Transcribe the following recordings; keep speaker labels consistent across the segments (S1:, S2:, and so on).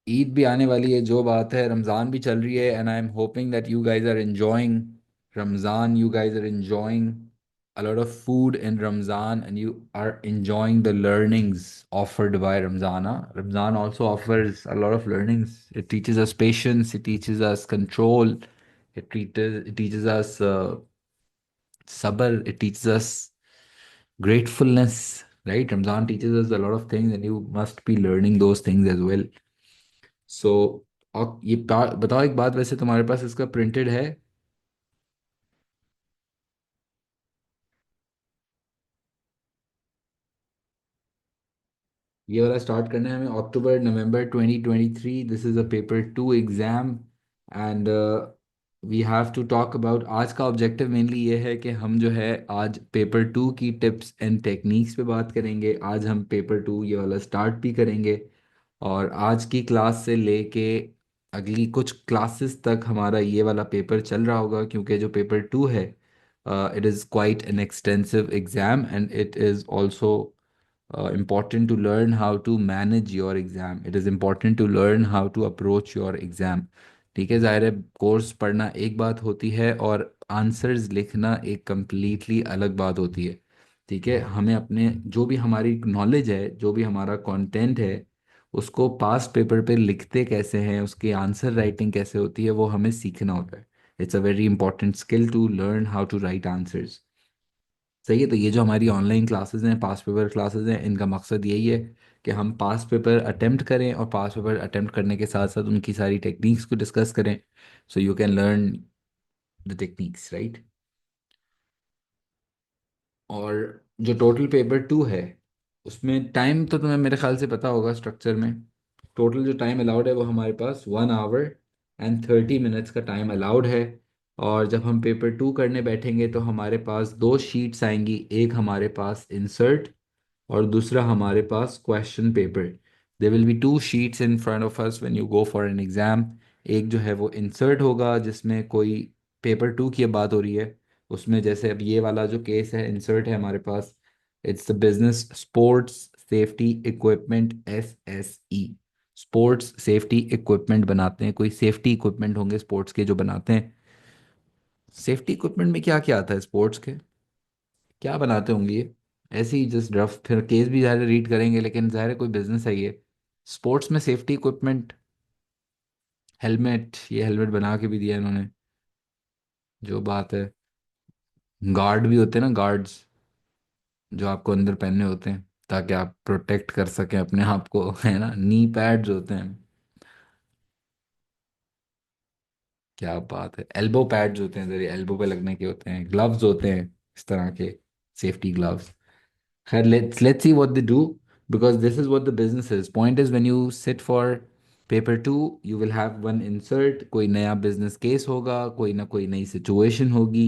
S1: ईद भी आने वाली है, जो बात है, रमज़ान भी चल रही है, and I am hoping that you guys are enjoying Ramzan. You guys are enjoying a lot of food in Ramzan, and you are enjoying the learnings offered by Ramzan. Huh? Ramzan also offers a lot of learnings. It teaches us patience, it teaches us control, it teaches us sabr, it teaches us gratefulness, right? Ramzan teaches us a lot of things, and you must be learning those things as well. सो और ये बताओ एक बात, वैसे तुम्हारे पास इसका printed है? ये वाला स्टार्ट करना है हमें अक्टूबर नवंबर 2023. This is a paper two exam, and we have to talk about, आज का ऑब्जेक्टिव मेनली ये है कि हम जो है आज पेपर टू की टिप्स एंड टेक्निक्स पे बात करेंगे. आज हम पेपर टू ये वाला स्टार्ट भी करेंगे, और आज की क्लास से लेके अगली कुछ क्लासेस तक हमारा ये वाला पेपर चल रहा होगा, क्योंकि जो पेपर टू है, it is quite an extensive exam, and it is also important to learn how to manage your exam. It is important to learn how to approach your exam. ठीक है, ज़ाहिर है कोर्स पढ़ना एक बात होती है और आंसर्स लिखना एक कंप्लीटली अलग बात होती है. ठीक है, हमें अपने जो भी हमारी नॉलेज है, जो भी हमारा कंटेंट है, उसको पास पेपर पे लिखते कैसे हैं, उसकी आंसर राइटिंग कैसे होती है, वो हमें सीखना होता है. It's a very important skill to learn how to write answers. सही है, तो ये जो हमारी ऑनलाइन क्लासेस हैं, पास पेपर क्लासेस हैं, इनका मकसद यही है कि हम पास पेपर अटेम्प्ट करें, और पास पेपर अटेम्प्ट करने के साथ साथ उनकी सारी टेक्निक्स को डिस्कस करें, so you can learn the techniques, right. और जो टोटल पेपर टू है, उसमें टाइम तो तुम्हें मेरे ख्याल से पता होगा स्ट्रक्चर में. टोटल जो टाइम अलाउड है वो हमारे पास 1 आवर एंड 30 मिनट्स का टाइम अलाउड है. और जब हम पेपर टू करने बैठेंगे तो हमारे पास दो शीट्स आएंगी, एक हमारे पास इंसर्ट और दूसरा हमारे पास question paper. There will be two sheets in front of us when you go for an exam. एक जो है वो इंसर्ट होगा, जिसमें कोई पेपर टू की अब बात हो रही है. उसमें जैसे अब ये वाला जो केस है, इंसर्ट है हमारे पास, it's the business sports safety equipment, SSE. Sports safety equipment बनाते हैं, कोई सेफ्टी इक्विपमेंट होंगे स्पोर्ट्स के जो बनाते हैं. सेफ्टी इक्विपमेंट में क्या क्या आता है स्पोर्ट्स के, क्या बनाते होंगे ये? ऐसे ही जस्ट रफ, फिर केस भी ज़ाहिर रीड करेंगे, लेकिन ज़ाहिर है कोई बिजनेस है ये. स्पोर्ट्स में सेफ्टी इक्विपमेंट, हेलमेट, ये हेलमेट बना के भी दिया इन्होंने, जो बात है. गार्ड भी होते हैं ना, गार्ड्स, जो आपको अंदर पहनने होते हैं ताकि आप प्रोटेक्ट कर सकें अपने आप को, है ना. नी पैड्स होते हैं. क्या बात है, एल्बो पैड्स होते हैं, जरिए एल्बो पे लगने के होते हैं. ग्लव्स होते हैं इस तरह के, सेफ्टी ग्लव्स. खैर, let's see what they do, because this is what the business is. Point is, when you sit for paper two, you will have one insert, कोई नया business case होगा, कोई ना कोई नई situation होगी.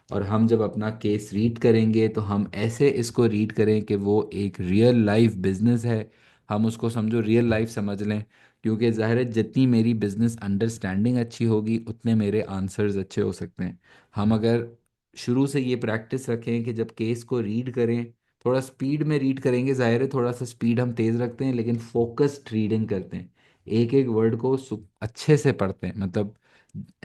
S1: और हम जब अपना केस रीड करेंगे तो हम ऐसे इसको रीड करें कि वो एक रियल लाइफ बिजनेस है. हम उसको समझो रियल लाइफ समझ लें, क्योंकि ज़ाहिर है जितनी मेरी बिजनेस अंडरस्टैंडिंग अच्छी होगी उतने मेरे आंसर्स अच्छे हो सकते हैं. हम अगर शुरू से ये प्रैक्टिस रखें कि जब केस को रीड करें, थोड़ा स्पीड में रीड करेंगे, जाहिर है थोड़ा सा स्पीड हम तेज रखते हैं, लेकिन फोकस्ड रीडिंग करते हैं. एक एक वर्ड को अच्छे से पढ़ते हैं, मतलब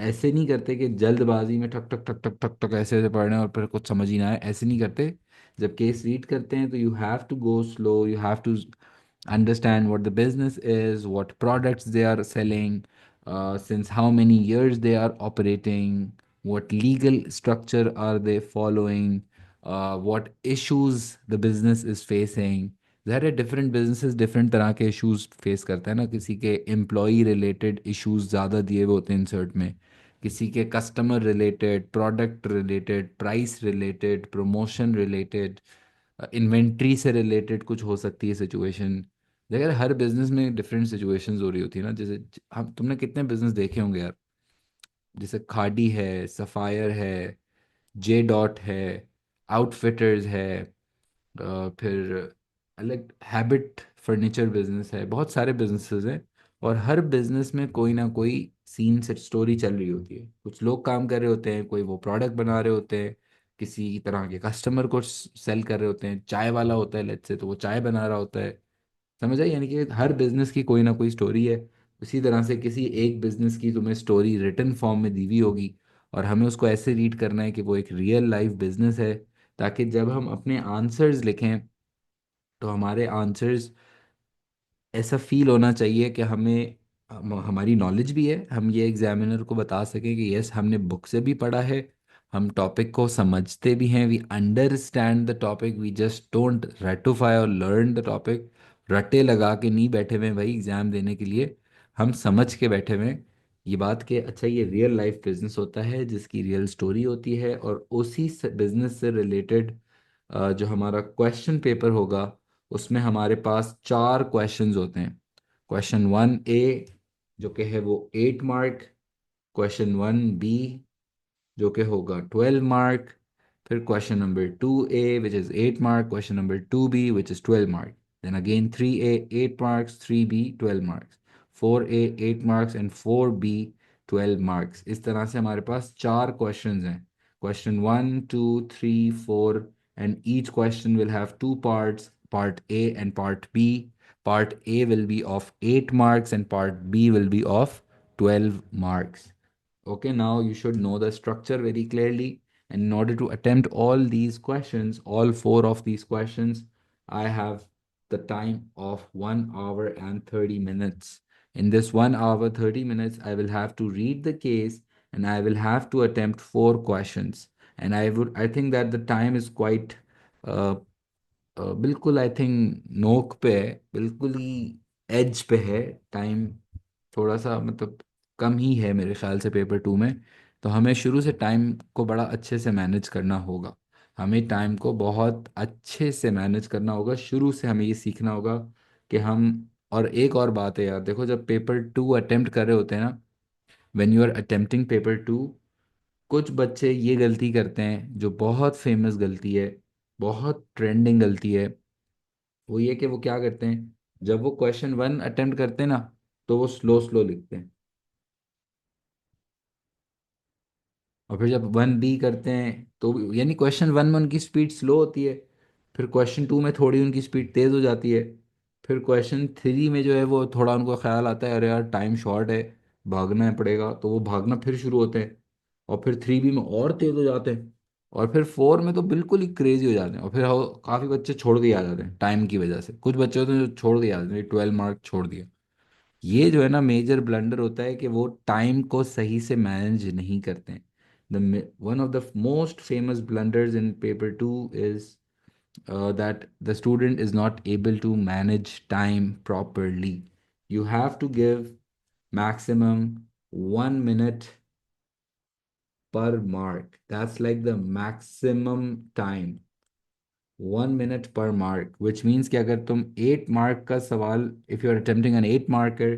S1: ऐसे नहीं करते कि जल्दबाजी में ठक ठक ठक ठक ठक ठक ऐसे ऐसे पढ़ रहे हैं और फिर कुछ समझ ही ना आए, ऐसे नहीं करते. जब केस रीड करते हैं तो you have to go slow, you have to understand what the business is, what products they are selling, since how many years they are operating, what legal structure are they following, what issues the business is facing. ज़ाहिर है different businesses different तरह के issues face करते हैं ना. किसी के employee related issues ज़्यादा दिए हुए होते हैं इंसर्ट में, किसी के customer related, product related, price related, promotion related, inventory से रिलेटेड कुछ हो सकती है सिचुएशन. देखिए हर बिजनेस में डिफरेंट सिचुएशंस हो रही होती है ना. जैसे हम तुमने कितने बिजनेस देखे होंगे यार, जैसे खाड़ी है, सफायर है, जे डॉट है, आउटफिटर्स है, फिर अलग हैबिट फर्नीचर बिजनेस है, बहुत सारे बिजनेसेस हैं. और हर बिजनेस में कोई ना कोई सीन से स्टोरी चल रही होती है. कुछ लोग काम कर रहे होते हैं, कोई वो प्रोडक्ट बना रहे होते हैं, किसी तरह के कस्टमर को सेल कर रहे होते हैं. चाय वाला होता है लेट्स से, तो वो चाय बना रहा होता है. समझ आई, यानी कि हर बिजनेस की कोई ना कोई स्टोरी है. उसी तरह से किसी एक बिजनेस की तुम्हें स्टोरी रिटन फॉर्म में दी हुई होगी, और हमें उसको ऐसे रीड करना है कि वो एक रियल लाइफ बिजनेस है, ताकि जब हम अपने आंसर्स लिखें तो हमारे आंसर्स ऐसा फील होना चाहिए कि हमें हमारी नॉलेज भी है, हम ये एग्जामिनर को बता सकें कि यस हमने बुक से भी पढ़ा है, हम टॉपिक को समझते भी हैं, we understand the topic, we just don't ratify और लर्न द टॉपिक। रटे लगा के नहीं बैठे हुए हैं भाई एग्जाम देने के लिए, हम समझ के बैठे हुए हैं ये बात कि अच्छा ये रियल लाइफ बिजनेस होता है जिसकी रियल स्टोरी होती है, और उसी बिजनेस से रिलेटेड जो हमारा क्वेश्चन पेपर होगा उसमें हमारे पास चार क्वेश्चंस होते हैं। क्वेश्चन 1A जो कि है वो 8 मार्क, क्वेश्चन 1B जो कि होगा 12 मार्क, फिर question number 2A which is 8 mark, question number 2B which is 12 mark, then again 3A 8 marks, 3B 12 marks, 4A 8 marks and 4B 12 marks. इस तरह से हमारे पास चार क्वेश्चंस हैं, question 1 2 3 4, and each question will have two parts, part A and part B. Part A will be of 8 marks and part B will be of 12 marks. Okay, now you should know the structure very clearly. And in order to attempt all these questions, all four of these questions, I have the time of 1 hour and 30 minutes. In this 1 hour, 30 minutes, I will have to read the case and I will have to attempt four questions. And I think that the time is quite uh, बिल्कुल I think नोक पे है, बिल्कुल ही as पे है time, थोड़ा सा मतलब कम ही है मेरे ख्याल से पेपर 2 में। तो हमें शुरू से टाइम को बड़ा अच्छे से मैनेज करना होगा, हमें टाइम को बहुत अच्छे से मैनेज करना होगा, शुरू से हमें ये सीखना होगा कि हम। और एक और बात है यार, देखो जब पेपर 2 अटेम्प्ट कर रहे होते हैं ना, when you are attempting paper 2, कुछ बच्चे ये गलती करते हैं जो बहुत फेमस गलती है, बहुत ट्रेंडिंग गलती है। वो ये कि वो क्या करते हैं, जब वो क्वेश्चन 1 अटेम्प्ट करते हैं ना तो वो स्लो स्लो लिखते हैं, और फिर जब 1B करते हैं तो यानी क्वेश्चन 1 में उनकी स्पीड स्लो होती है, फिर क्वेश्चन 2 में थोड़ी उनकी स्पीड तेज़ हो जाती है, फिर क्वेश्चन 3 में जो है वो थोड़ा उनको ख्याल आता है अरे यार टाइम शॉर्ट है, भागना है पड़ेगा, तो वो भागना फिर शुरू होते हैं, और फिर 3B में और तेज़ हो जाते हैं, और फिर 4 में तो बिल्कुल ही क्रेजी हो जाते हैं, और फिर काफ़ी बच्चे छोड़ के ही आ जाते हैं टाइम की वजह से, कुछ बच्चे होते हैं जो छोड़ के ही आ जाते हैं, 12 मार्क छोड़ दिया। ये जो है ना मेजर ब्लंडर होता है कि वो टाइम को सही से मैनेज नहीं करते हैं। The one of the most famous blunders in paper 2 is that the student is not able to manage time properly. You have to give maximum 1 minute per mark. That's like the maximum time, 1 minute per mark, which means कि अगर तुम 8 mark का सवाल, if you are attempting an 8 marker,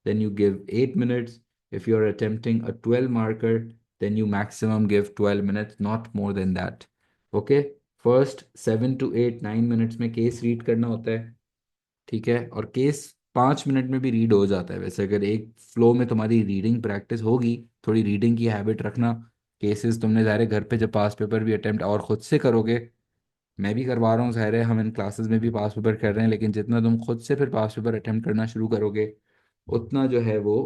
S1: then you give 8 minutes. If you are attempting a 12 marker, then you maximum give 12 minutes, not more than that. Okay, first 7 to 8 9 minutes में case read करना होता है, ठीक है, और case 5 minute में भी read हो जाता है वैसे, अगर एक फ्लो में तुम्हारी रीडिंग प्रैक्टिस होगी, थोड़ी रीडिंग की हैबिट रखना। केसेस तुमने ज़ाहिर है घर पे जब पास पेपर भी अटेम्प्ट और ख़ुद से करोगे, मैं भी करवा रहा हूँ ज़ाहिर है, हम इन क्लासेस में भी पास पेपर कर रहे हैं, लेकिन जितना तुम खुद से फिर पास पेपर अटेम्प्ट करना शुरू करोगे उतना जो है वो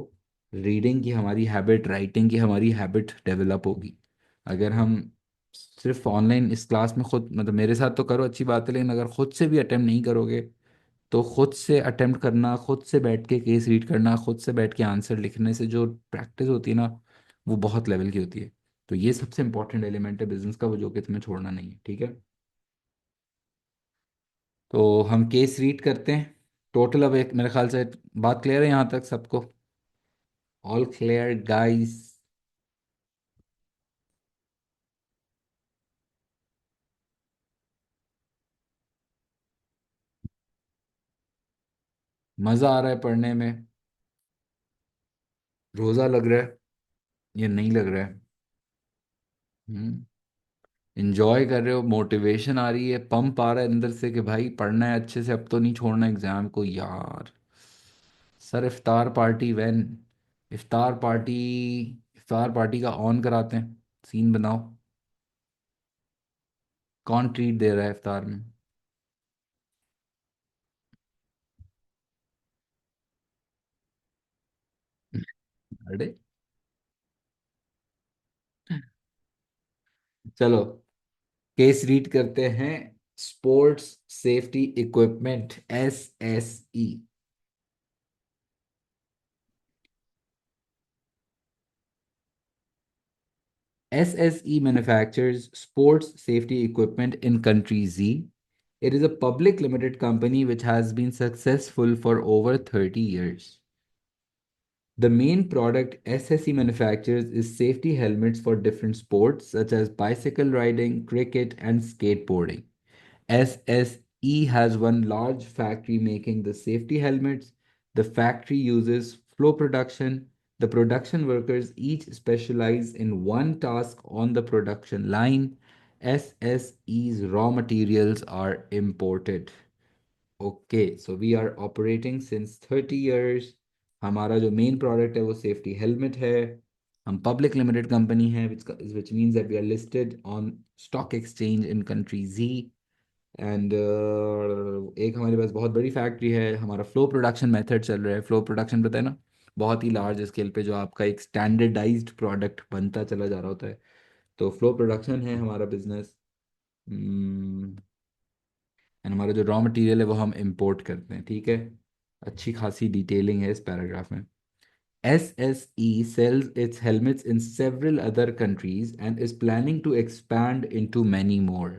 S1: रीडिंग की हमारी हैबिट, राइटिंग की हमारी हैबिट डेवलप होगी। अगर हम सिर्फ ऑनलाइन इस क्लास में खुद मतलब मेरे साथ तो करो अच्छी बात है, लेकिन अगर खुद से भी अटेम्प्ट नहीं करोगे तो खुद से अटेम्प्ट करना, खुद से बैठ के केस रीड करना, खुद से बैठ के आंसर लिखने से जो प्रैक्टिस होती है ना वो बहुत लेवल की होती है। तो ये सबसे इंपॉर्टेंट एलिमेंट है बिजनेस का, वो जो कि तुम्हें छोड़ना नहीं है, ठीक है। तो हम केस रीड करते हैं टोटल, अब एक मेरे ख्याल से बात क्लियर है यहाँ तक सबको, ऑल क्लियर गाइस। मज़ा आ रहा है पढ़ने में, रोज़ा लग रहा है, ये नहीं लग रहा है। हम्म, इंजॉय कर रहे हो, मोटिवेशन आ रही है, पंप आ रहा है अंदर से कि भाई पढ़ना है अच्छे से, अब तो नहीं छोड़ना एग्जाम को यार। सर इफ्तार पार्टी वैन, इफ्तार पार्टी, इफ्तार पार्टी का ऑन कराते हैं, सीन बनाओ, कौन ट्रीट दे रहा है इफ्तार में। अरे, चलो केस रीड करते हैं। Sports safety equipment, SSE। SSE manufactures sports safety equipment in country Z. It is a public limited company which has been successful for over 30 years. The main product SSE manufactures is safety helmets for different sports such as bicycle riding, cricket, and skateboarding. SSE has one large factory making the safety helmets. The factory uses flow production. The production workers each specialize in one task on the production line. SSE's raw materials are imported. Okay, so we are operating since 30 years। हमारा जो main product है वो safety helmet है। हम public limited company है, which means that we are listed on stock exchange in country G. And एक हमारे पास बहुत बड़ी फैक्ट्री है। हमारा फ्लो प्रोडक्शन मेथड चल रहा है। फ्लो प्रोडक्शन पता है ना, बहुत ही लार्ज स्केल पे जो आपका एक स्टैंडर्डाइज्ड प्रोडक्ट बनता चला जा रहा होता है। तो फ्लो प्रोडक्शन है हमारा बिजनेस। एंड हमारा जो रॉ मटेरियल है वो हम इंपोर्ट करते हैं, ठीक है। अच्छी खासी डिटेलिंग है इस पैराग्राफ में। SSE sells its helmets in several other countries and is planning to expand into many more.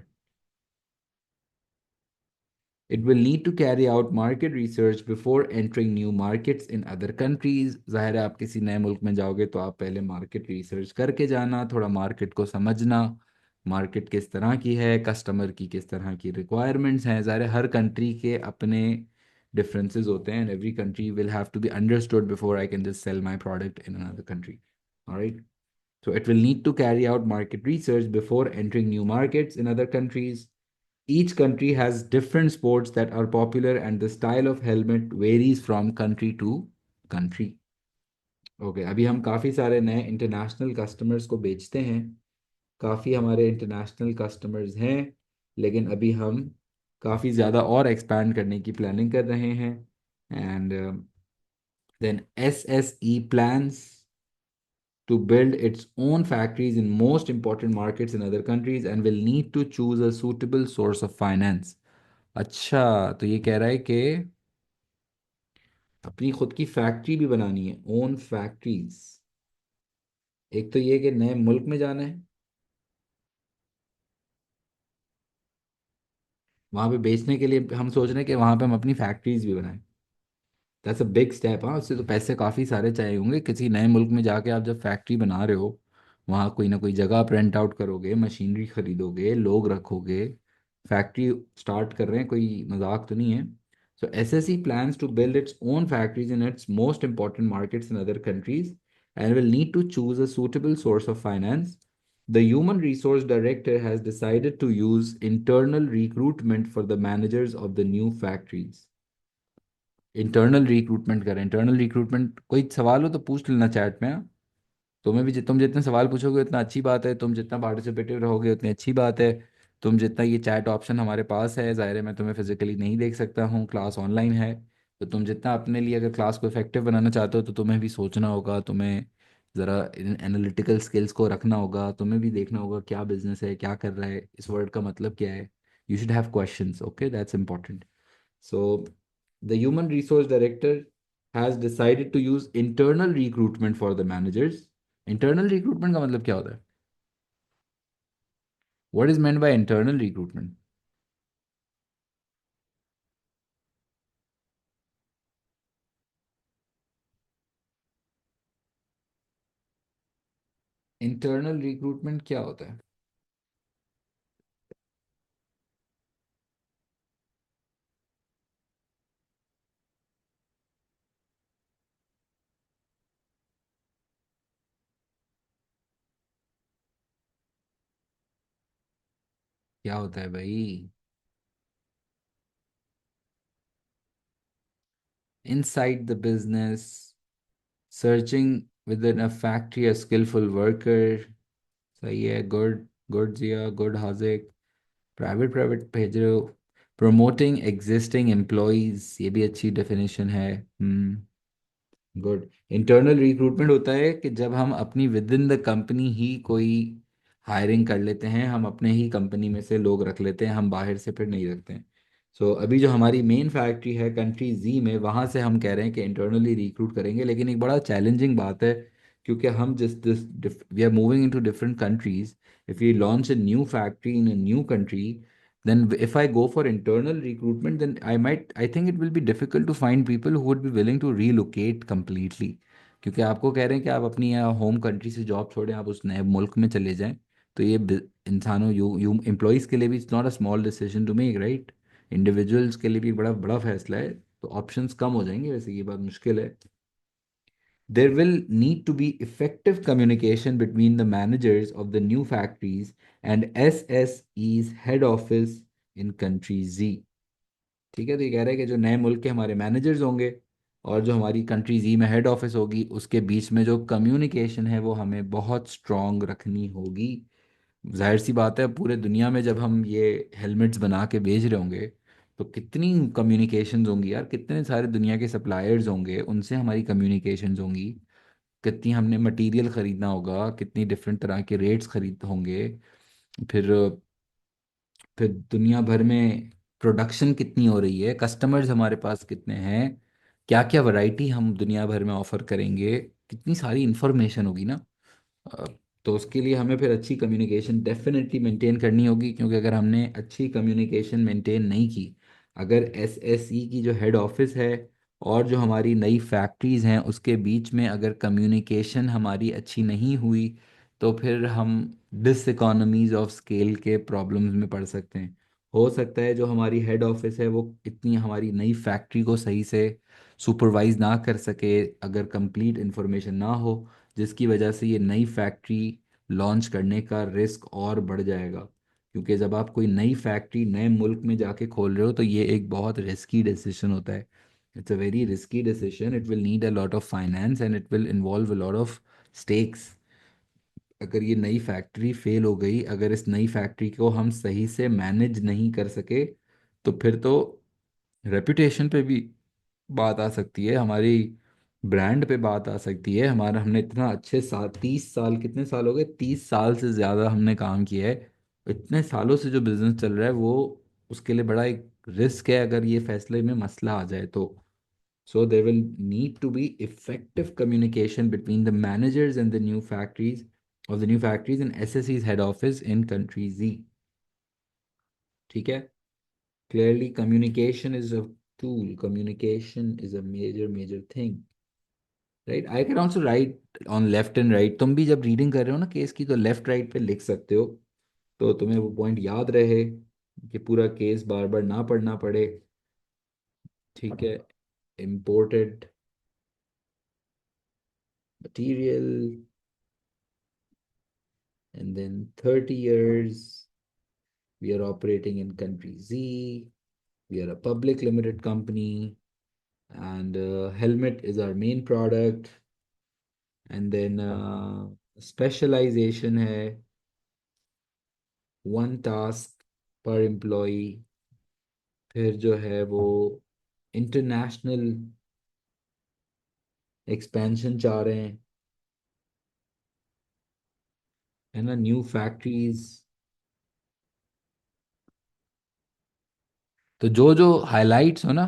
S1: It will need to carry out market research before entering new markets in other countries. जाहिर है आप किसी नए मुल्क में जाओगे तो आप पहले मार्केट रिसर्च करके जाना, थोड़ा मार्केट को समझना, मार्केट किस तरह की है, कस्टमर की किस तरह की रिक्वायरमेंट्स हैं। ज़ाहिर है हर कंट्री के अपने डिफरेंसेस होते हैं, and every country will have to be understood before I can just sell my product in another country. Alright, so it will need to carry out market research before entering new markets in other countries. Each country has different sports that are popular, and the style of helmet varies from country to country. Okay, अभी हम काफ़ी सारे नए international customers को बेचते हैं। काफ़ी हमारे इंटरनेशनल कस्टमर्स हैं, लेकिन अभी हम काफ़ी ज़्यादा और एक्सपैंड करने की प्लानिंग कर रहे हैं। And then SSE plans to build its own factories in most important markets in other countries and will need to choose a suitable source of finance. अच्छा, तो ये कह रहा है कि अपनी खुद की फैक्ट्री भी बनानी है, ओन फैक्ट्रीज। एक तो ये कि नए मुल्क में जाना है, वहां पे बेचने के लिए हम सोच रहे हैं कि वहां पे हम अपनी फैक्ट्रीज भी बनाएं। That's a big step. हाँ, उससे तो पैसे काफ़ी सारे चाहिए होंगे। किसी नए मुल्क में जाके आप जब फैक्ट्री बना रहे हो, वहाँ कोई ना कोई जगह आप रेंट आउट करोगे, मशीनरी खरीदोगे, लोग रखोगे, फैक्ट्री स्टार्ट कर रहे हैं, कोई मजाक तो नहीं है। सो SSE plans to build its own factories in its most important markets in other countries and will need to choose a suitable source of finance. The human resource director has decided to use internal recruitment for the managers of the new factories. Internal recruitment करें। Internal recruitment कोई सवाल हो तो पूछ लेना chat में, हाँ? तुम्हें भी तुम जितने सवाल पूछोगे उतना अच्छी बात है, तुम जितना पार्टिसिपेटिव रहोगे उतनी अच्छी बात है। तुम जितना, ये चैट ऑप्शन हमारे पास है, ज़ाहिर है मैं तुम्हें फिजिकली नहीं देख सकता हूँ, क्लास ऑनलाइन है। तो तुम जितना अपने लिए अगर क्लास को इफेक्टिव बनाना चाहते हो तो तुम्हें भी सोचना होगा, तुम्हें ज़रा एनालिटिकल स्किल्स को रखना होगा, तुम्हें भी देखना होगा क्या बिजनेस है, क्या कर रहा है, इस वर्ड का मतलब क्या है। You should have questions, okay, that's important. So, the human resource director has decided to use internal recruitment for the managers. Internal recruitment का मतलब क्या होता है? What is meant by internal recruitment? Internal recruitment क्या होता है? क्या होता है भाई? Inside the business, searching within a factory a skillful worker. सही है, गुड गुड जिया, गुड हाजिक। प्राइवेट प्राइवेट भेज रहे हो। प्रमोटिंग एग्जिस्टिंग एम्प्लॉयज, ये भी अच्छी डेफिनेशन है। गुड। इंटरनल रिक्रूटमेंट होता है कि जब हम अपनी विद इन द कंपनी ही कोई हायरिंग कर लेते हैं, हम अपने ही कंपनी में से लोग रख लेते हैं, हम बाहर से फिर नहीं रखते हैं। सो अभी जो हमारी मेन फैक्ट्री है कंट्री जी में, वहाँ से हम कह रहे हैं कि इंटरनली रिक्रूट करेंगे, लेकिन एक बड़ा चैलेंजिंग बात है, क्योंकि हम जिस this we are moving into different countries. If you launch a new factory in a new country, then if I go for internal recruitment, then I think it will be difficult to find people who would be willing to relocate completely, क्योंकि आपको कह रहे हैं कि आप अपनी यहाँ home country से जॉब छोड़ें, आप उस नए मुल्क में चले जाएं। तो ये इंसानों, यू यू एम्प्लॉयज़ के लिए भी it's not a small decision to make, right? Individuals के लिए भी एक बड़ा बड़ा फैसला है, तो ऑप्शंस कम हो जाएंगे, वैसे ये बात मुश्किल है। There will need to be effective communication between the managers of the new factories and SSE's head office in country Z। ठीक है, तो ये कह रहे हैं कि जो नए मुल्क के हमारे मैनेजर्स होंगे और जो हमारी कंट्री जी में हेड ऑफिस होगी, उसके बीच में जो कम्युनिकेशन है वो हमें बहुत स्ट्रॉन्ग रखनी होगी। जाहिर सी बात है, पूरे दुनिया में जब हम ये हेलमेट्स बना के बेच रहे होंगे, तो कितनी कम्युनिकेशंस होंगी यार, कितने सारे दुनिया के सप्लायर्स होंगे, उनसे हमारी कम्युनिकेशंस होंगी। कितनी हमने मटेरियल खरीदना होगा, कितनी डिफरेंट तरह के रेट्स खरीद होंगे। फिर फिर दुनिया भर में प्रोडक्शन कितनी हो रही है, कस्टमर्स हमारे पास कितने हैं, क्या क्या वैरायटी हम दुनिया भर में ऑफर करेंगे, कितनी सारी इंफॉर्मेशन होगी ना। अ, तो उसके लिए हमें फिर अच्छी कम्युनिकेशन डेफिनेटली मेंटेन करनी होगी, क्योंकि अगर हमने अच्छी कम्युनिकेशन मेंटेन नहीं की, अगर एसएसई की जो हेड ऑफिस है और जो हमारी नई फैक्ट्रीज हैं उसके बीच में अगर कम्युनिकेशन हमारी अच्छी नहीं हुई, तो फिर हम डिस इकोनॉमीज ऑफ स्केल के प्रॉब्लम्स में पड़ सकते हैं। हो सकता है जो हमारी हेड ऑफिस है वो इतनी हमारी नई फैक्ट्री को सही से सुपरवाइज ना कर सके, अगर कंप्लीट इन्फॉर्मेशन ना हो, जिसकी वजह से ये नई फैक्ट्री लॉन्च करने का रिस्क और बढ़ जाएगा। क्योंकि जब आप कोई नई फैक्ट्री नए मुल्क में जाके खोल रहे हो, तो ये एक बहुत रिस्की डिसीजन होता है। It's a very risky decision, it will need a lot of finance and it will involve a lot of stakes. अगर ये नई फैक्ट्री फेल हो गई, अगर इस नई फैक्ट्री को हम सही से मैनेज नहीं कर सके, तो फिर तो रेपुटेशन पे भी बात आ सकती है, हमारी ब्रांड पे बात आ सकती है। हमारा हमने इतना अच्छे साल, 30 साल, कितने साल हो गए, 30 साल से ज़्यादा हमने काम किया है, इतने सालों से जो बिजनेस चल रहा है वो, उसके लिए बड़ा एक रिस्क है अगर ये फैसले में मसला आ जाए तो। So there will need to be effective communication between the managers and the new factories of the new factories and SSE's head office in country Z। ठीक है? Clearly, communication is a tool. Communication is a major thing. Right? I can also write on left and right। तुम भी जब reading कर रहे हो ना case की, तो लेफ्ट राइट पे लिख सकते हो, तो तुम्हें वो पॉइंट याद रहे, कि पूरा केस बार बार ना पढ़ना पड़े। ठीक है? Imported material, and then 30 years we are operating in country Z. We are a public limited company, and helmet is our main product। and then specialization है, one task per employee। फिर जो है वो इंटरनेशनल एक्सपेंशन चाह रहे हैं, है ना, न्यू फैक्ट्रीज। तो जो जो हाइलाइट्स हो ना,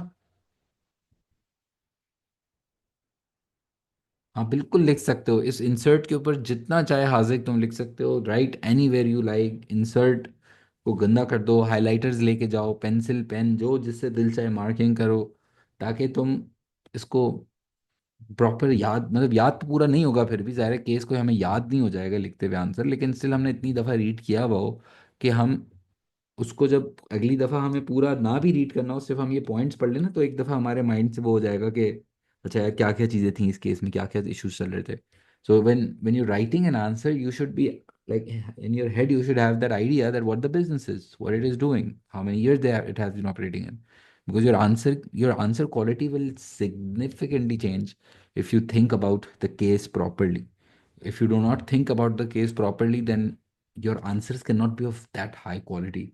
S1: हाँ बिल्कुल लिख सकते हो, इस इंसर्ट के ऊपर जितना चाहे हाजिर तुम लिख सकते हो, write anywhere you like. Insert को गंदा कर दो, हाइलाइटर्स लेके जाओ, पेंसिल पेन जो जिससे दिल चाहे मार्किंग करो, ताकि तुम इसको प्रॉपर याद, मतलब याद तो पूरा नहीं होगा, फिर भी ज़ाहिर है केस कोई हमें याद नहीं हो जाएगा लिखते हुए आंसर, लेकिन स्टिल हमने इतनी दफ़ा रीड किया हुआ हो कि हम उसको जब अगली दफ़ा हमें पूरा ना भी रीड करना हो, सिर्फ हम ये पॉइंट्स पढ़ लेना, तो एक दफ़ा हमारे माइंड से वो हो जाएगा कि अच्छा यार क्या क्या चीज़ें थी इस केस में, क्या क्या इश्यूज चल रहे थे। So when you writing an answer, you should be like in your head you should have that idea that what the business is, what it is doing, how many years it has been operating in, because your answer quality will significantly change if you think about the case properly. If you do not think about the case properly, then your answers cannot be of that high quality,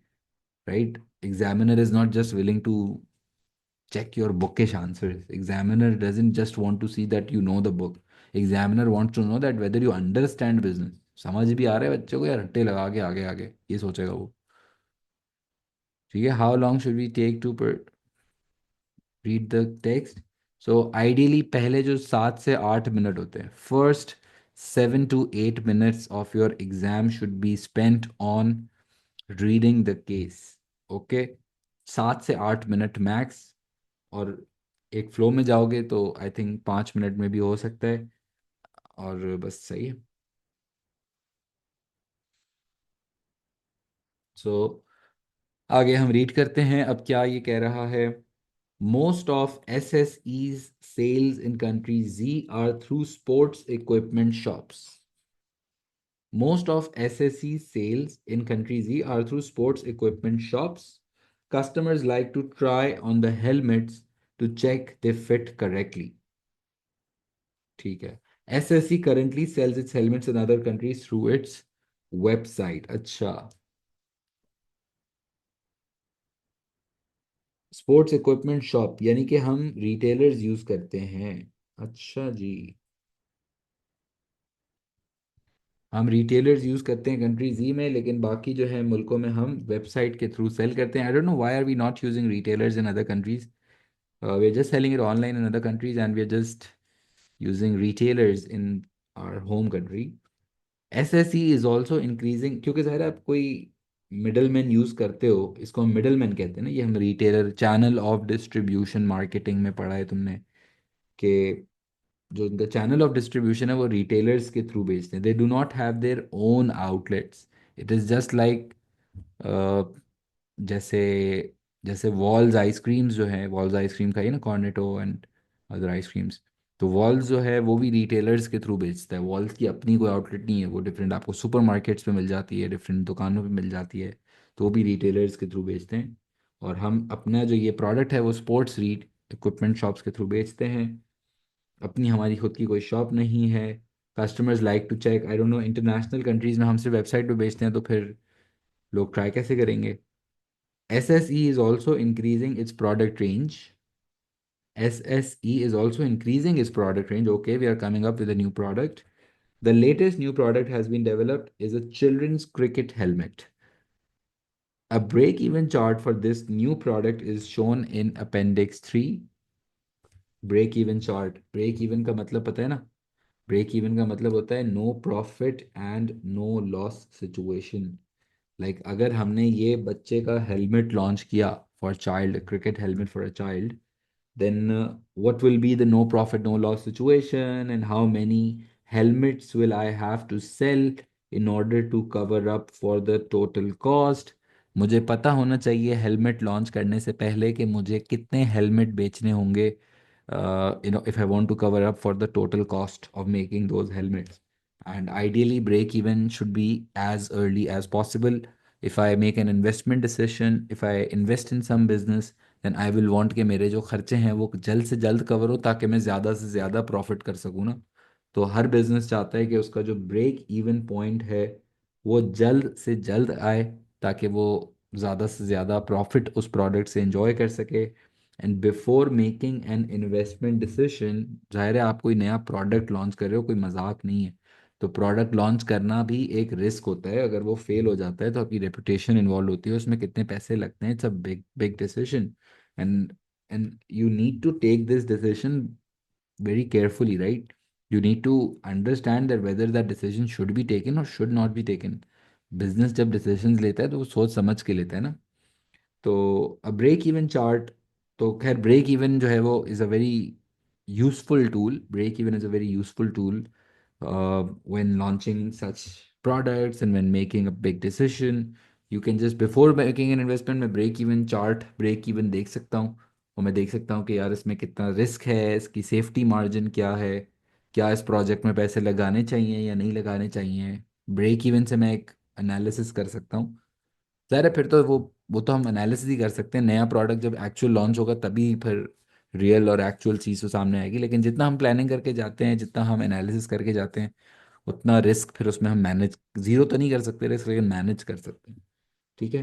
S1: right? Examiner is not just willing to check your bookish answers. Examiner doesn't just want to see that you know the book. Examiner wants to know that whether you understand business. समझ भी आ रहा है बच्चे को या रट्टे लगा के आगे आगे ये सोचेगा वो. ठीक है. How long should we take to read the text. So ideally पहले जो 7 से 8 मिनट होते हैं, first 7 to 8 minutes of your exam should be spent on reading the case. Okay. 7 से 8 मिनट मैक्स. और एक फ्लो में जाओगे तो आई थिंक 5 मिनट में भी हो सकता है. और बस सही है. सो आगे हम रीड करते हैं. अब क्या ये कह रहा है. Most of SSE's sales in country Z are through sports equipment shops. Most of SSE sales in country Z are through sports equipment shops. Customers like to try on the helmets to check they fit correctly. ठीक है. SSE currently sells its helmets in other countries through its website. अच्छा. Sports equipment shop यानी कि हम retailers use करते हैं. अच्छा जी. हम रिटेलर्स यूज करते हैं कंट्री जी में, लेकिन बाकी जो है मुल्कों में हम वेबसाइट के थ्रू सेल करते हैं. I don't know why are we not using retailers in other countries. We are just selling it online in other countries, and we are just using retailers in our home country. SSE is also increasing क्योंकि ज़ाहिर है आप कोई middle man use करते हो. इसको हम middle man कहते हैं ना. ये हम retailer channel of distribution marketing में पढ़ा है तुमने कि जो उनका चैनल ऑफ डिस्ट्रीब्यूशन है वो रिटेलर्स के थ्रू बेचते हैं. They do not have their own outlets. It is just like जैसे जैसे वॉल्स आइसक्रीम्स जो है, वॉल्स आइसक्रीम खाइए ना, कॉर्नेटो एंड अदर आइसक्रीम्स. तो वॉल्स जो है वो भी रिटेलर्स के थ्रू बेचता है. वॉल्स की अपनी कोई आउटलेट नहीं है. वो डिफरेंट आपको सुपर मार्केट्स पे मिल जाती है, डिफरेंट दुकानों पे मिल जाती है. तो वो भी रिटेलर्स के थ्रू बेचते हैं. और हम अपना जो ये प्रोडक्ट है वो स्पोर्ट्स रीड इक्विपमेंट शॉप्स के थ्रू बेचते हैं. अपनी हमारी खुद की कोई शॉप नहीं है. Customers like to check. I don't know international countries में हम सिर्फ वेबसाइट पे बेचते हैं तो फिर लोग ट्राई कैसे करेंगे. SSE is also increasing its product range. SSE is also increasing its product range. Okay, we are coming up with a new product. The latest new product has been developed is a children's cricket helmet. A break-even chart for this new product is shown in Appendix 3. Break-even chart. Break-even का मतलब पता है ना. Break-even का मतलब होता है no profit and no loss situation. Like अगर हमने ये बच्चे का हेलमेट लॉन्च किया for child, cricket helmet for a child, then what will be the no profit no loss situation, and how many helmets will I have to sell in order to cover up for the total cost. मुझे पता होना चाहिए helmet launch करने से पहले कि मुझे कितने हेलमेट बेचने होंगे, if I want to cover up for the total cost of making those helmets. And ideally break even should be as early as possible. If I make an investment decision, if I invest in some business, then I will want कि मेरे जो खर्चे हैं वो जल्द से जल्द cover हो ताकि मैं ज़्यादा से ज़्यादा प्रॉफिट कर सकूँ ना. तो हर बिजनेस चाहता है कि उसका जो ब्रेक इवन पॉइंट है वो जल्द से जल्द आए ताकि वो ज़्यादा से ज़्यादा प्रॉफिट उस प्रोडक्ट से एंजॉय कर सके. And before making an investment decision, जाहिर है आप कोई नया प्रोडक्ट लॉन्च कर रहे हो, कोई मजाक नहीं है. तो प्रोडक्ट लॉन्च करना भी एक रिस्क होता है. अगर वो फेल हो जाता है तो आपकी रेपुटेशन इन्वॉल्व होती है, उसमें कितने पैसे लगते हैं. It's a big big decision. And you need to take this decision very carefully, right? You need to understand that whether that decision should be taken or should not be taken. Business जब decisions लेता है तो वो सोच समझ के लेता है ना. तो अ ब्रेक इवन चार्ट. तो खैर ब्रेक इवन जो है वो is a very useful tool. Break even is a very useful tool when launching such products and when making a big decision. You can just before making an investment मैं break even chart, break even देख सकता हूँ. और मैं देख सकता हूँ कि यार इसमें कितना रिस्क है, इसकी सेफ्टी मार्जिन क्या है, क्या इस प्रोजेक्ट में पैसे लगाने चाहिए या नहीं लगाने चाहिए. ब्रेक इवन से मैं एक एनालिसिस कर सकता हूँ. ज़ाहिर है फिर तो वो तो हम एनालिसिस ही कर सकते हैं. नया प्रोडक्ट जब एक्चुअल लॉन्च होगा तभी फिर रियल और एक्चुअल चीज़ तो सामने आएगी. लेकिन जितना हम प्लानिंग करके जाते हैं, जितना हम एनालिसिस करके जाते हैं, उतना रिस्क फिर उसमें हम मैनेज, जीरो तो नहीं कर सकते रिस्क, लेकिन मैनेज कर सकते हैं. ठीक है.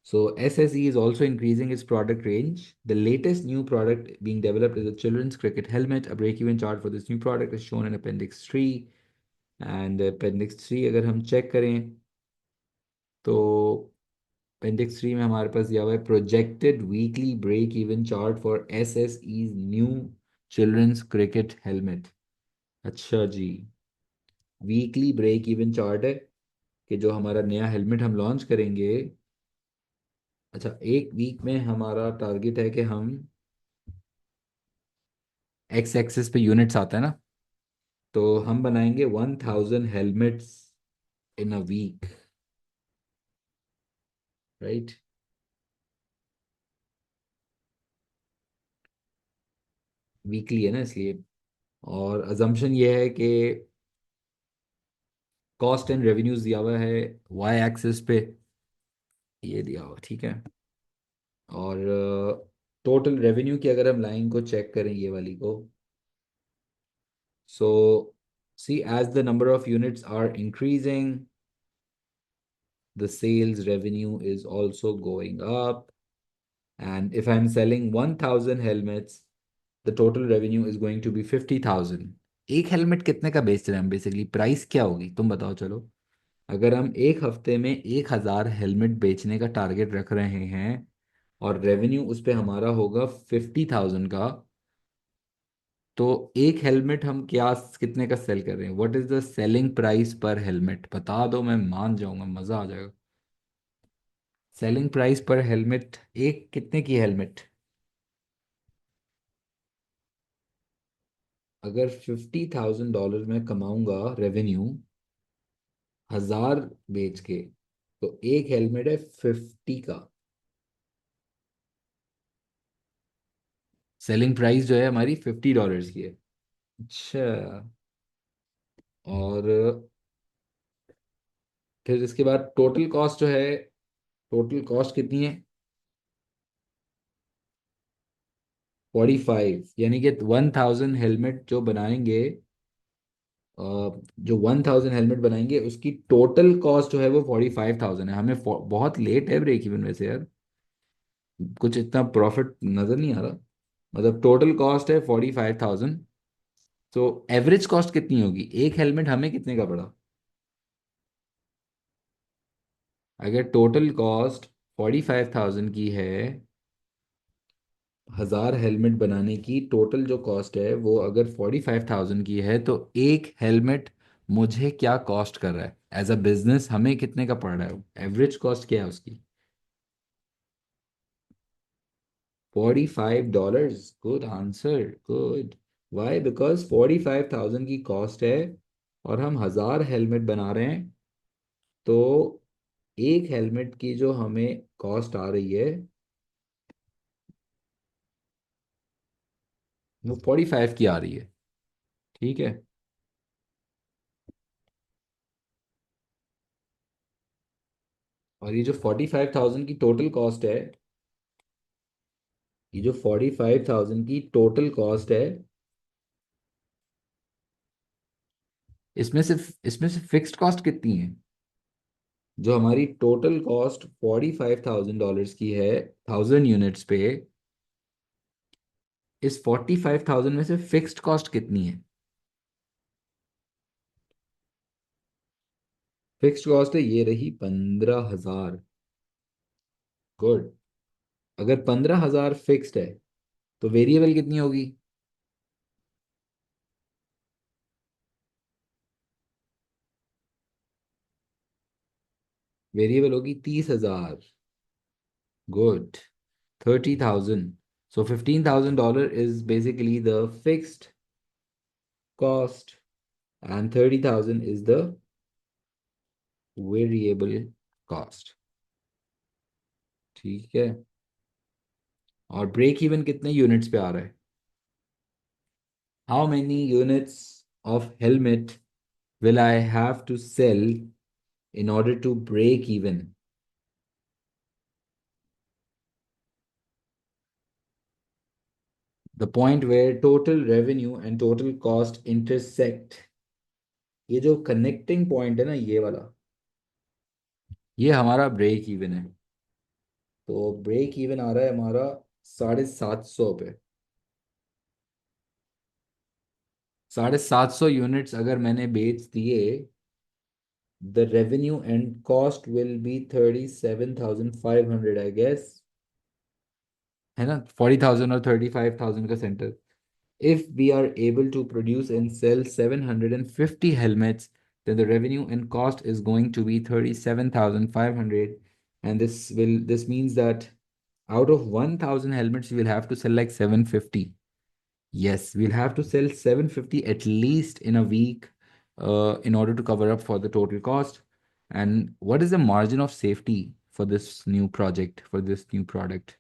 S1: So SSE is also increasing its product range. The latest new product being developed is a children's cricket helmet. A break-even chart for this new product is shown in Appendix 3. And Appendix 3 अगर हम check करें तो Appendix 3 में हमारे पास दिया हुआ है projected weekly break even chart for SSE's new children's cricket helmet. अच्छा जी, वीकली ब्रेक इवन चार्ट है कि जो हमारा नया हेलमेट हम लॉन्च करेंगे। अच्छा, एक वीक में हमारा टारगेट है कि हम एक्स एक्सिस पे यूनिट्स आता है ना, तो हम बनाएंगे 1000 helmets in a week, right. Weekly है ना इसलिए। और अजम्पशन ये है कि कॉस्ट एंड रेवेन्यूज दिया हुआ है वाई एक्सिस पे, ये दिया हुआ ठीक है। और टोटल रेवेन्यू की अगर हम लाइन को चेक करें, ये वाली को, so see as the number of units are increasing, the sales revenue is also going up. And if I'm selling 1000 helmets, the total revenue is going to be 50,000। एक helmet कितने का बेच रहे हैं हम, बेसिकली प्राइस क्या होगी तुम बताओ चलो। अगर हम एक हफ्ते में 1000 हेलमेट बेचने का टारगेट रख रहे हैं और रेवेन्यू उस पे हमारा होगा 50,000 का, तो एक हेलमेट हम क्या कितने का सेल कर रहे हैं, what is the selling price पर हेलमेट बता दो, मैं मान जाऊंगा, मजा आ जाएगा। सेलिंग प्राइस पर हेलमेट, एक कितने की हेलमेट? अगर $50,000 में कमाऊंगा रेवेन्यू 1000 बेच के, तो एक हेलमेट है 50 का। सेलिंग प्राइस जो है हमारी $50 की है। अच्छा। और फिर इसके बाद टोटल कॉस्ट जो है, टोटल कॉस्ट कितनी है? 45, यानी कि 1000 हेलमेट जो बनाएंगे, जो 1000 हेलमेट बनाएंगे उसकी टोटल कॉस्ट जो है वो 45,000 है। हमें बहुत लेट है ब्रेक इवन वैसे यार, कुछ इतना प्रॉफिट नजर नहीं आ रहा। मतलब टोटल कॉस्ट है 45,000, तो एवरेज कॉस्ट कितनी होगी, एक हेलमेट हमें कितने का पड़ा? अगर टोटल कॉस्ट 45,000 की है, 1000 हेलमेट बनाने की टोटल जो कॉस्ट है वो अगर 45,000 की है, तो एक हेलमेट मुझे क्या कॉस्ट कर रहा है एज अ बिजनेस, हमें कितने का पड़ रहा है, एवरेज कॉस्ट क्या है उसकी? $45। Good answer, good. Why? Because 45,000 की कॉस्ट है और हम 1000 हेलमेट बना रहे हैं, तो एक हेलमेट की जो हमें कॉस्ट आ रही है वो 45 की आ रही है, ठीक है। और ये जो 45,000 की टोटल कॉस्ट है, ये जो 45,000 की टोटल कॉस्ट है, इसमें से फिक्स्ड कॉस्ट कितनी है? जो हमारी टोटल कॉस्ट $45,000 की है 1000 यूनिट्स पे, इस 45,000 में से फिक्स्ड कॉस्ट कितनी है? फिक्स्ड कॉस्ट है ये रही 15,000। गुड। अगर 15,000 फिक्स्ड है तो वेरिएबल कितनी होगी? वेरिएबल होगी 30,000। Good. 30,000, so $15,000 is basically the fixed cost and 30,000 is the variable cost, ठीक है। और ब्रेक इवन कितने यूनिट्स पे आ रहा है? How many units of helmet will I have to sell in order to break even? The point where total revenue and total cost intersect, ये जो connecting point है ना, ये वाला, ये हमारा ब्रेक इवन है। तो ब्रेक इवन आ रहा है हमारा 750 पे। 750 यूनिट्स अगर मैंने बेच दिए, the revenue and cost will be 37,500 I guess, है ना? 40,000 और 35,000 का centre. If we are able to produce and sell 750 helmets, then the revenue and cost is going to be 37,500. And this means that out of 1,000 helmets, we will have to sell like 750. Yes, we'll have to sell 750 at least in a week in order to cover up for the total cost. And what is the margin of safety for this new project, for this new product?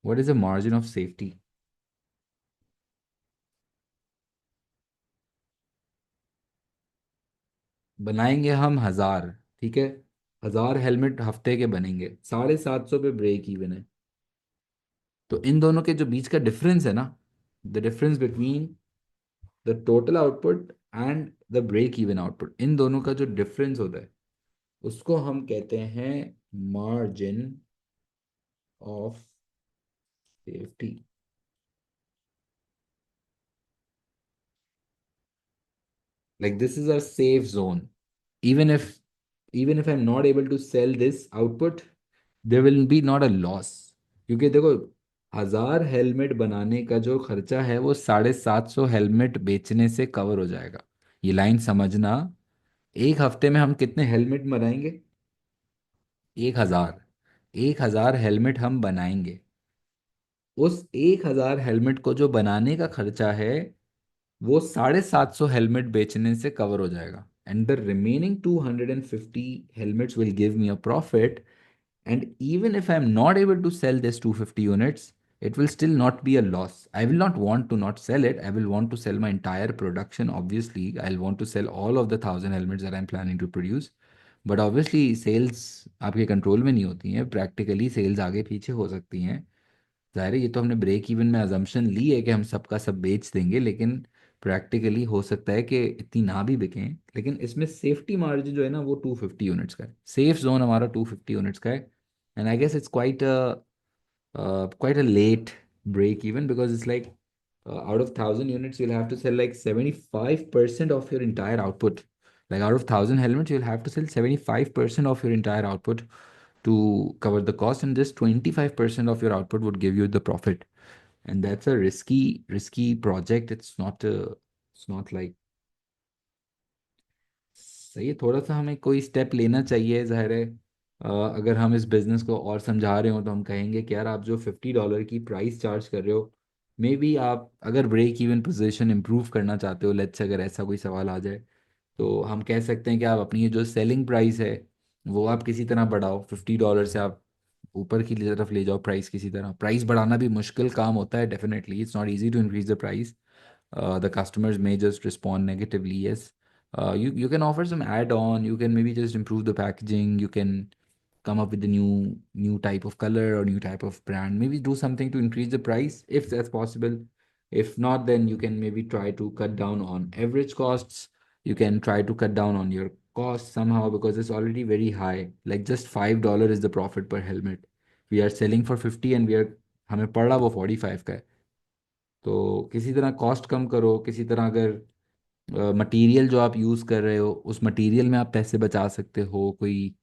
S1: What is the margin of safety? बनाएंगे हम 1,000, ठीक है? 1,000 helmet हफ्ते के बनेंगे, 750 पे break even है। तो इन दोनों के जो बीच का डिफरेंस है ना, the difference between the total output and the break even output, इन दोनों का जो डिफरेंस होता है उसको हम कहते हैं margin of safety. Like this is a safe zone. Even if even if I'm not able to sell this output, there will be not a loss। क्योंकि देखो, 1,000 हेलमेट बनाने का जो खर्चा है वो 750 हेलमेट बेचने से कवर हो जाएगा। ये लाइन समझना। एक हफ्ते में हम कितने हेलमेट बनाएंगे? 1,000। 1,000 हेलमेट हम बनाएंगे। उस 1,000 हेलमेट को जो बनाने का खर्चा है वो 750 हेलमेट बेचने से कवर हो जाएगा। And the remaining 250 helmets will give me a profit. And even if I am not able to sell this 250 units, it will still not be a loss. I will not want to not sell it. I will want to sell my entire production. Obviously, I'll want to sell all of the 1,000 helmets that I'm planning to produce. But obviously, sales आपके control में नहीं होती हैं। Practically sales आगे पीछे हो सकती हैं। जाहिर है, ये तो हमने ब्रेक इवन में अजम्पशन ली है कि हम सबका सब बेच देंगे, लेकिन प्रैक्टिकली हो सकता है कि इतनी ना भी बिकें। लेकिन इसमें सेफ्टी मार्जिन जो है ना वो 250 यूनिट्स का है। सेफ जोन हमारा 250 यूनिट्स का है। And I guess it's quite a late break even, because it's like out of 1,000 units you'll have to sell like 75% of your entire output. Like out of 1,000 helmets you'll have to sell 75% of your entire output to cover the cost, and just 25% of your output would give you the profit. And that's a risky project. It's not like सही है। थोड़ा सा हमें कोई step लेना चाहिए, जाहिर है। अगर हम इस बिजनेस को और समझा रहे हो तो हम कहेंगे कि यार आप जो $50 की प्राइस चार्ज कर रहे हो, मे बी आप अगर ब्रेक इवन पोजीशन इंप्रूव करना चाहते हो, लेट्स से अगर ऐसा कोई सवाल आ जाए, तो हम कह सकते हैं कि आप अपनी ये जो सेलिंग प्राइस है वो आप किसी तरह बढ़ाओ। $50 से आप ऊपर की तरफ ले जाओ प्राइस। किसी तरह प्राइस बढ़ाना भी मुश्किल काम होता है, definitely it's not easy to increase the price. The customers may just respond negatively. Yes, you can offer some add-on. You can maybe just improve the packaging. You can come up with a new type of color or new type of brand. Maybe do something to increase the price if that's possible. If not, then you can maybe try to cut down on average costs. You can try to cut down on your cost somehow, because it's already very high. Like just $5 is the profit per helmet. We are selling for 50 and we are हमें पड़ रहा वो 45 का है। तो किसी तरह cost कम करो। किसी तरह अगर मटेरियल जो आप यूज़ कर रहे हो उस मटेरियल में आप पैसे बचा सकते हो, कोई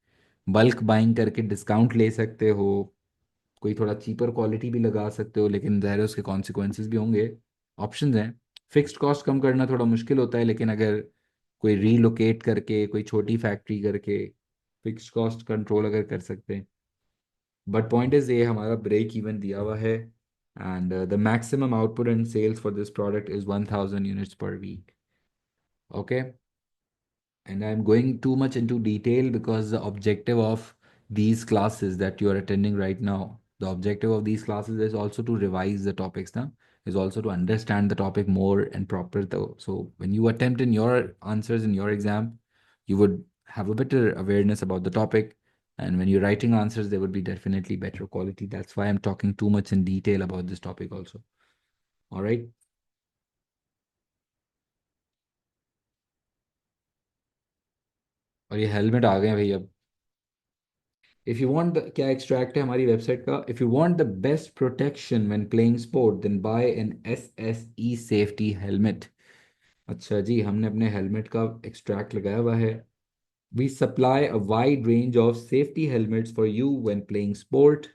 S1: बल्क बाइंग करके डिस्काउंट ले सकते हो, कोई थोड़ा चीपर क्वालिटी भी लगा सकते हो, लेकिन ज़ाहिर है उसके कॉन्सिक्वेंसेस भी होंगे। ऑप्शंस हैं। फिक्स्ड कॉस्ट कम करना थोड़ा मुश्किल होता है, लेकिन अगर कोई रीलोकेट करके, कोई छोटी फैक्ट्री करके फिक्स्ड कॉस्ट कंट्रोल अगर कर सकते हैं। बट पॉइंट इज ये हमारा ब्रेक इवन दिया हुआ है, and the maximum output and sales for this product is 1,000 units per week. Okay. And I'm going too much into detail because the objective of these classes that you are attending right now, the objective of these classes is also to revise the topics now, is also to understand the topic more and proper though. So when you attempt in your answers in your exam, you would have a better awareness about the topic. And when you're writing answers, they would be definitely better quality. That's why I'm talking too much in detail about this topic also. All right. और ये helmet आ गए हैं भाई अब। If you want क्या extract है हमारी website का, if you want the best protection when playing sport then buy an SSE safety helmet. अच्छा जी, हमने अपने हेलमेट का एक्सट्रैक्ट लगाया हुआ है। We supply a wide range of safety helmets for you when playing sport.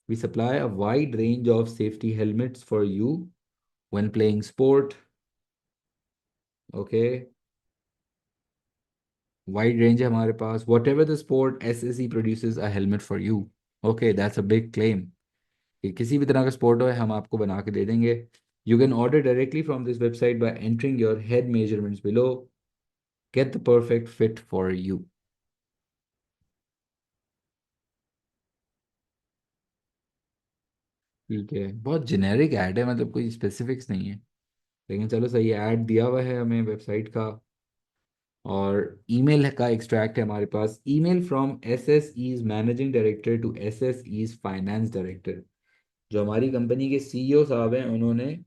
S1: We supply a wide range of safety helmets for you when playing sport. Okay, wide range है हमारे पास. Whatever the sport, SSE produces a helmet for you. Okay, that's a big claim. कि किसी भी तरह का sport हो हम आपको बना के दे देंगे. You can order directly from this website by entering your head measurements below. Get the perfect fit for you. ठीक है, बहुत जेनेरिक ऐड है, मतलब कोई स्पेसिफिक्स नहीं है, लेकिन चलो सही है, ऐड दिया हुआ है हमें वेबसाइट का। और ईमेल का एक्सट्रैक्ट है हमारे पास, email from SSE's managing director to SSE's finance director. जो हमारी कंपनी के CEO साहब हैं, उन्होंने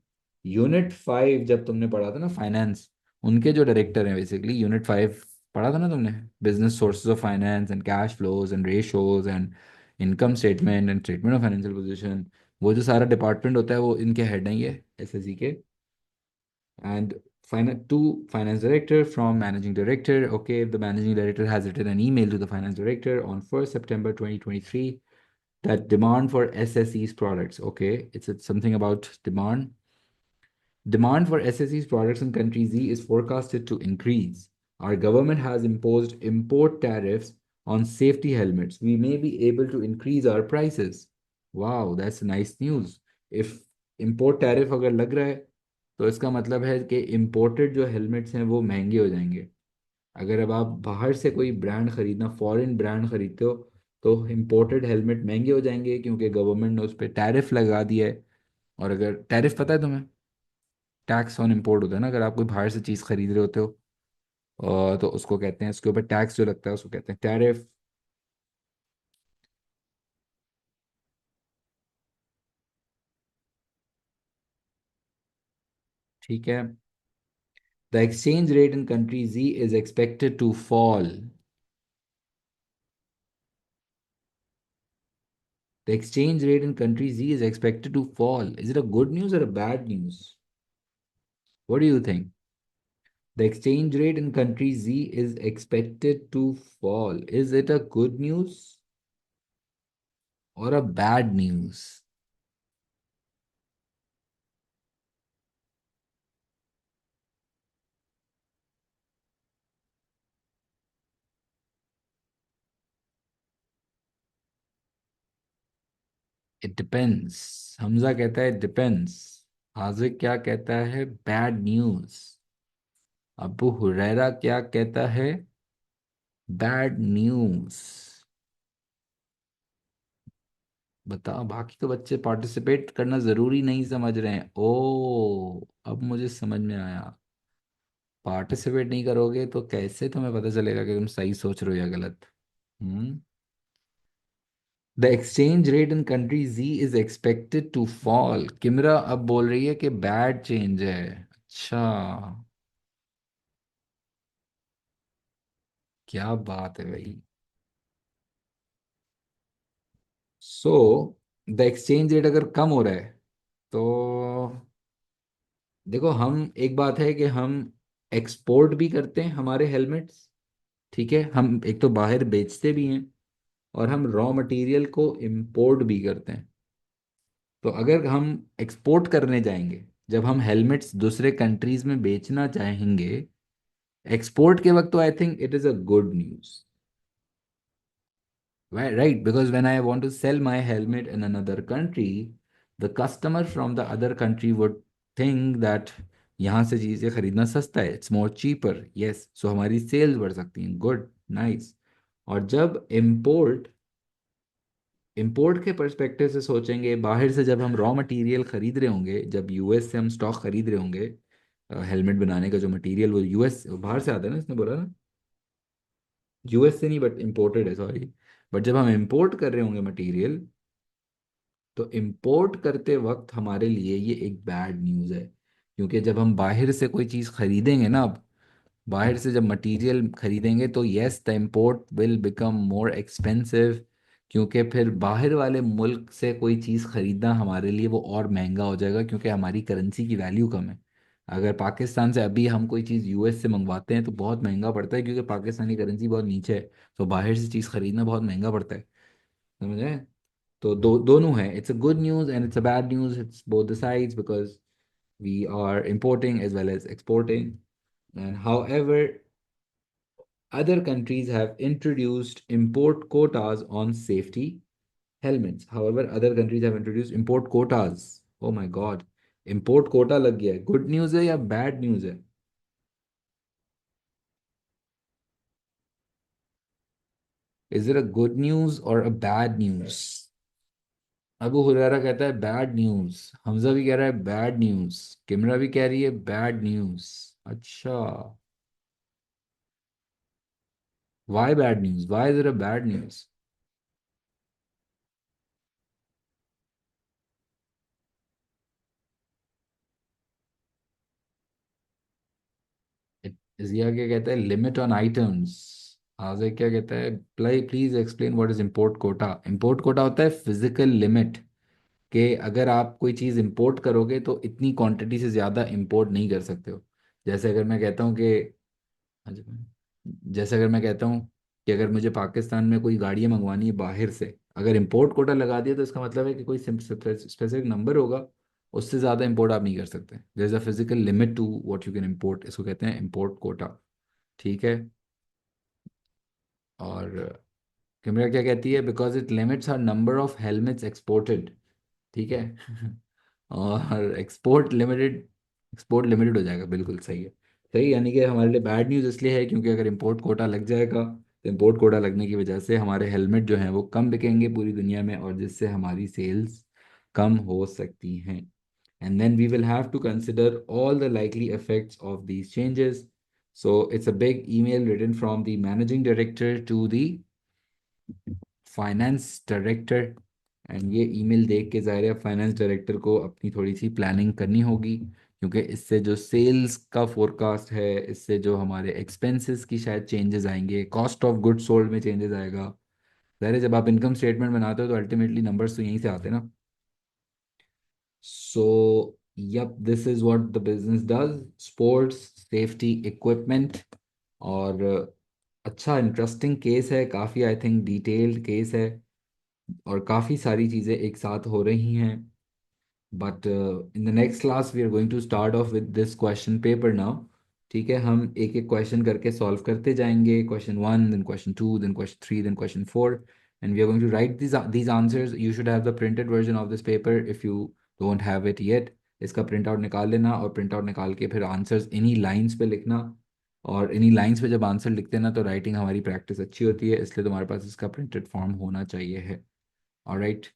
S1: यूनिट 5, जब तुमने पढ़ा था ना फाइनेंस, उनके जो डायरेक्टर हैं बेसिकली, यूनिट 5 पढ़ा था ना तुमने, business sources of finance and cash flows and ratios and income statement and statement of financial position, वो जो सारा डिपार्टमेंट होता है वो इनके हेड हैं ये SSE के। And to finance director from managing director. Okay, the managing director has written an email to the finance director on 1st September 2023 that demand for SSE's products. Okay, it's something about demand. Demand for SSE's products in country Z is forecasted to increase. Our government has imposed import tariffs on safety helmets. We may be able to increase our prices. Wow, that's nice news. If import tariff अगर लग रहा है तो इसका मतलब है कि imported जो हेलमेट्स हैं वो महंगे हो जाएंगे। अगर अब आप बाहर से कोई ब्रांड खरीदना, फॉरेन ब्रांड खरीदते हो, तो इम्पोर्टेड हेलमेट महंगे हो जाएंगे क्योंकि गवर्नमेंट ने उस पर टैरिफ लगा दिया है। और अगर टैरिफ पता है तुम्हें, टैक्स ऑन इम्पोर्ट होता है ना, अगर आप कोई बाहर से चीज़ खरीद रहे होते हो तो उसको कहते हैं, उसके ऊपर टैक्स जो लगता है उसको कहते हैं टैरिफ। ठीक है। The exchange rate in country G is expected to fall. The exchange rate in country Z is expected to fall. Is it a good news or a bad news? What do you think? The exchange rate in country Z is expected to fall. Is it a good news or a bad news? It depends. Hamza कहता है depends. Hazik क्या कहता है? Bad news. Abu Huraira क्या कहता है? Bad news. बताओ, बाकी तो बच्चे पार्टिसिपेट करना जरूरी नहीं समझ रहे हैं। ओ, अब मुझे समझ में आया। पार्टिसिपेट नहीं करोगे तो कैसे तुम्हें पता चलेगा कि तुम सही सोच रहे हो या गलत? Hmm. The exchange rate in country G is expected to fall. किमरा अब बोल रही है कि बैड चेंज है। अच्छा, क्या बात है भाई। सो द एक्सचेंज रेट अगर कम हो रहा है तो देखो, हम एक बात है कि हम एक्सपोर्ट भी करते हैं हमारे हेलमेट्स। ठीक है, हम एक तो बाहर बेचते भी हैं और हम रॉ मटेरियल को इंपोर्ट भी करते हैं। तो अगर हम एक्सपोर्ट करने जाएंगे, जब हम हेलमेट्स दूसरे कंट्रीज में बेचना चाहेंगे एक्सपोर्ट के वक्त, तो I think it is a good news, right? Because when I want to sell my helmet in another country, the customer from the other country would think that यहाँ से चीज़ें खरीदना सस्ता है, it's more cheaper, yes, so हमारी sales बढ़ सकती हैं, गुड, नाइस। और जब इंपोर्ट के पर्सपेक्टिव से सोचेंगे, बाहर से जब हम रॉ मटेरियल खरीद रहे होंगे, जब US से हम स्टॉक खरीद रहे होंगे, हेलमेट बनाने का जो मटेरियल वो US बाहर से आता है ना, इसने बोला ना, US से नहीं बट इम्पोर्टेड है, सॉरी। बट जब हम इंपोर्ट कर रहे होंगे मटेरियल, तो इंपोर्ट करते वक्त हमारे लिए ये एक बैड न्यूज़ है, क्योंकि जब हम बाहर से कोई चीज़ खरीदेंगे ना अब, बाहर से जब मटेरियल खरीदेंगे तो yes the import will become more expensive, क्योंकि फिर बाहर वाले मुल्क से कोई चीज़ खरीदना हमारे लिए वो और महंगा हो जाएगा, क्योंकि हमारी करेंसी की वैल्यू कम है। अगर पाकिस्तान से अभी हम कोई चीज़ यूएस से मंगवाते हैं तो बहुत महंगा पड़ता है, क्योंकि पाकिस्तानी करेंसी बहुत नीचे है। तो बाहर से चीज़ खरीदना बहुत महंगा पड़ता है। समझे? तो दोनों है, it's a good news and it's a bad news, it's both the sides, because we are importing as well as exporting. And however, other countries have introduced import quotas on safety helmets. However, other countries have introduced import quotas. Oh my God. Import quota लग गया है। Good news है या bad news है? Is it a good news or a bad news? Abu Huraira कहता है bad news, Hamza भी कह रहा है बैड न्यूज, किमरा भी कह रही है बैड न्यूज। अच्छा, why bad news? Why is it a bad news? जिया क्या कहता है लिमिट ऑन आइटम्स। आजे क्या कहता है please explain what is import quota. Import quota होता है फिजिकल लिमिट, कि अगर आप कोई चीज़ इंपोर्ट करोगे तो इतनी क्वांटिटी से ज़्यादा इंपोर्ट नहीं कर सकते हो। जैसे अगर मैं कहता हूँ कि अच्छा, जैसे अगर मैं कहता हूँ कि अगर मुझे पाकिस्तान में कोई गाड़ियाँ मंगवानी है बाहर से, अगर इंपोर्ट कोटा लगा दिया तो इसका मतलब है कि कोई स्पेसिफिक नंबर होगा, उससे ज़्यादा इंपोर्ट आप नहीं कर सकते। There is a physical limit to what you can import, इसको कहते हैं इंपोर्ट कोटा। ठीक है। और कैमरा क्या कहती है, because it limits our number of helmets exported. ठीक है। और एक्सपोर्ट लिमिटेड हो जाएगा, बिल्कुल सही है। सही, यानी कि हमारे लिए बैड न्यूज़ इसलिए है क्योंकि अगर इंपोर्ट कोटा लग जाएगा तो इंपोर्ट कोटा लगने की वजह से हमारे हेलमेट जो हैं वो कम बिकेंगे पूरी दुनिया में, और जिससे हमारी सेल्स कम हो सकती हैं। And then we will have to consider all the likely effects of these changes. So it's a big email written from the managing director to the finance director. And ये ईमेल देख के ज़ाहिर है finance director को अपनी थोड़ी सी planning करनी होगी, क्योंकि इससे जो सेल्स का फोरकास्ट है, इससे जो हमारे एक्सपेंसेस की शायद चेंजेस आएंगे, कॉस्ट ऑफ गुड्स सोल्ड में चेंजेस आएगा। ज़ाहिर है जब आप इनकम स्टेटमेंट बनाते हो तो अल्टीमेटली नंबर्स तो यहीं से आते हैं ना। So yup, this is what the business does, sports safety equipment. और अच्छा इंटरेस्टिंग केस है काफ़ी, आई थिंक डिटेल्ड केस है, और काफ़ी सारी चीज़ें एक साथ हो रही हैं। But in the next class we are going to start off with this question paper now. ठीक है, हम एक एक क्वेश्चन करके सॉल्व करते जाएंगे, question one, then question two, then question three, then question four, and we are going to write these answers. You should have the printed version of this paper if you don't have it yet. इसका print out निकाल लेना, और print out निकाल के फिर answers इन्हीं lines पे लिखना। और इन्हीं लाइंस पे जब आंसर लिखते हैं ना तो राइटिंग हमारी प्रैक्टिस अच्छी होती है, इसलिए तुम्हारे पास इसका प्रिंटेड फॉर्म होना चाहिए है। ऑलराइट।